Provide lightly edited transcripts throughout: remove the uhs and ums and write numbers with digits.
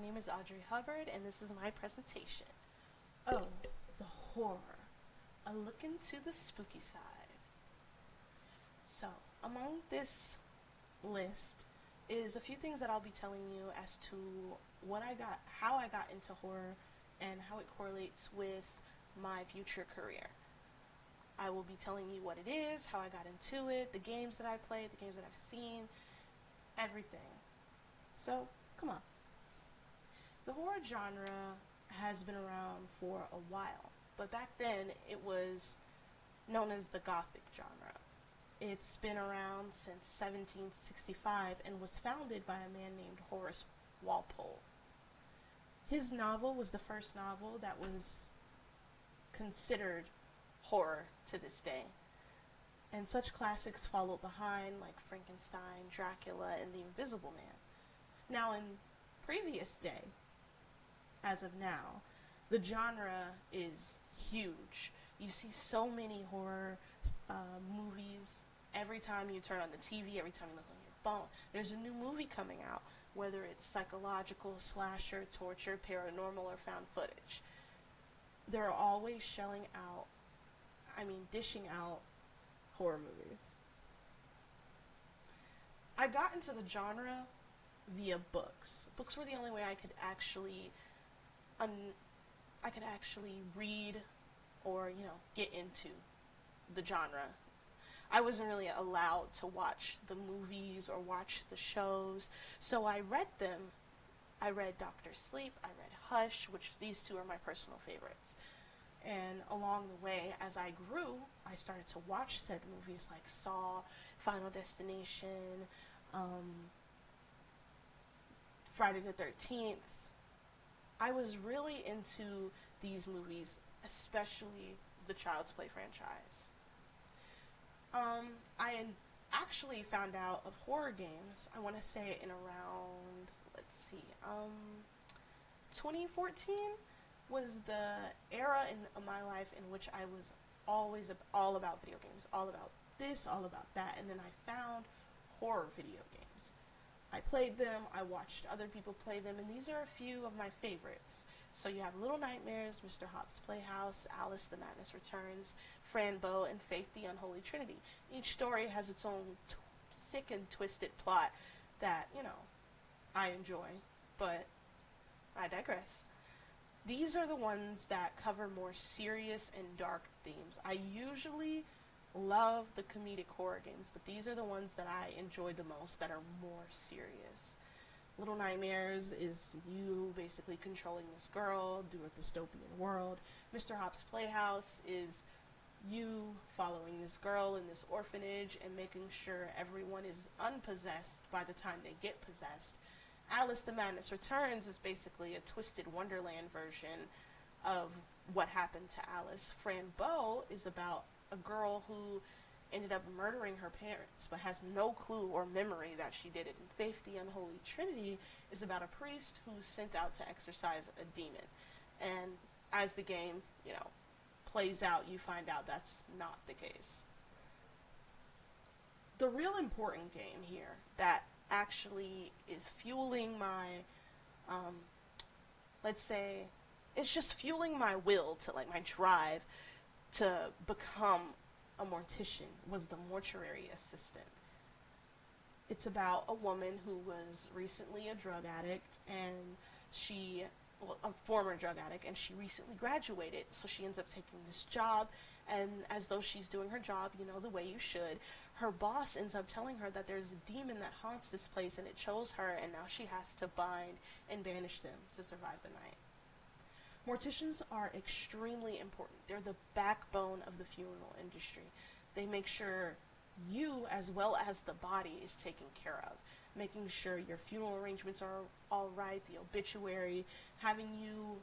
name is Audrey Hubbard, and this is my presentation. Oh, the horror. A look into the spooky side. So, among this list is a few things that I'll be telling you as to how I got into horror, and how it correlates with my future career. I will be telling you what it is, how I got into it, the games that I played, the games that I've seen, everything. So, come on. The horror genre has been around for a while, but back then it was known as the Gothic genre. It's been around since 1765 and was founded by a man named Horace Walpole. His novel was the first novel that was considered horror to this day. And such classics followed behind, like Frankenstein, Dracula, and The Invisible Man. Now, in previous day, as of now, the genre is huge. You see so many horror movies every time you turn on the TV, every time you look on your phone. There's a new movie coming out, whether it's psychological, slasher, torture, paranormal, or found footage. They're always dishing out horror movies. I got into the genre via books. Books were the only way I could actually read or, get into the genre. I wasn't really allowed to watch the movies or watch the shows, so I read them. I read Doctor Sleep, I read Hush, which these two are my personal favorites. And along the way, as I grew, I started to watch said movies like Saw, Final Destination, Friday the 13th. I was really into these movies, especially the Child's Play franchise. I actually found out of horror games, I want to say in around, 2014 was the era in my life in which I was always all about video games, all about this, all about that, and then I found horror video games. I played them, I watched other people play them, and these are a few of my favorites. So you have Little Nightmares, Mr. Hop's Playhouse, Alice the Madness Returns, Fran Bow, and Faith the Unholy Trinity. Each story has its own sick and twisted plot that, I enjoy, but I digress. These are the ones that cover more serious and dark themes. I usually love the comedic horror games, but these are the ones that I enjoy the most that are more serious. Little Nightmares is you basically controlling this girl through a dystopian world. Mr. Hop's Playhouse is you following this girl in this orphanage and making sure everyone is unpossessed by the time they get possessed. Alice the Madness Returns is basically a twisted Wonderland version of what happened to Alice. Fran Bow is about a girl who ended up murdering her parents but has no clue or memory that she did it. And Faith the Unholy Trinity is about a priest who's sent out to exorcise a demon. And as the game, plays out, you find out that's not the case. The real important game here that actually is fueling my, it's just fueling my will to, my drive to become a mortician was The Mortuary Assistant. It's about a woman who was recently a drug addict, and a former drug addict, and she recently graduated, so she ends up taking this job, and as though she's doing her job, the way you should, her boss ends up telling her that there's a demon that haunts this place, and it chose her, and now she has to bind and banish them to survive the night. Morticians are extremely important. They're the backbone of the funeral industry. They make sure you, as well as the body, is taken care of. Making sure your funeral arrangements are all right, the obituary, having you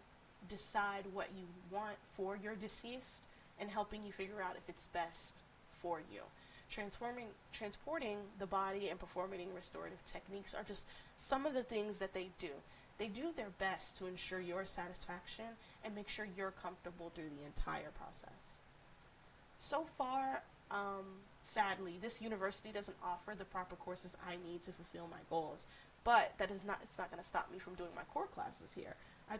decide what you want for your deceased, and helping you figure out if it's best for you. Transporting the body and performing restorative techniques are just some of the things that they do. They do their best to ensure your satisfaction and make sure you're comfortable through the entire process. So far, sadly, this university doesn't offer the proper courses I need to fulfill my goals, but it's not going to stop me from doing my core classes here. I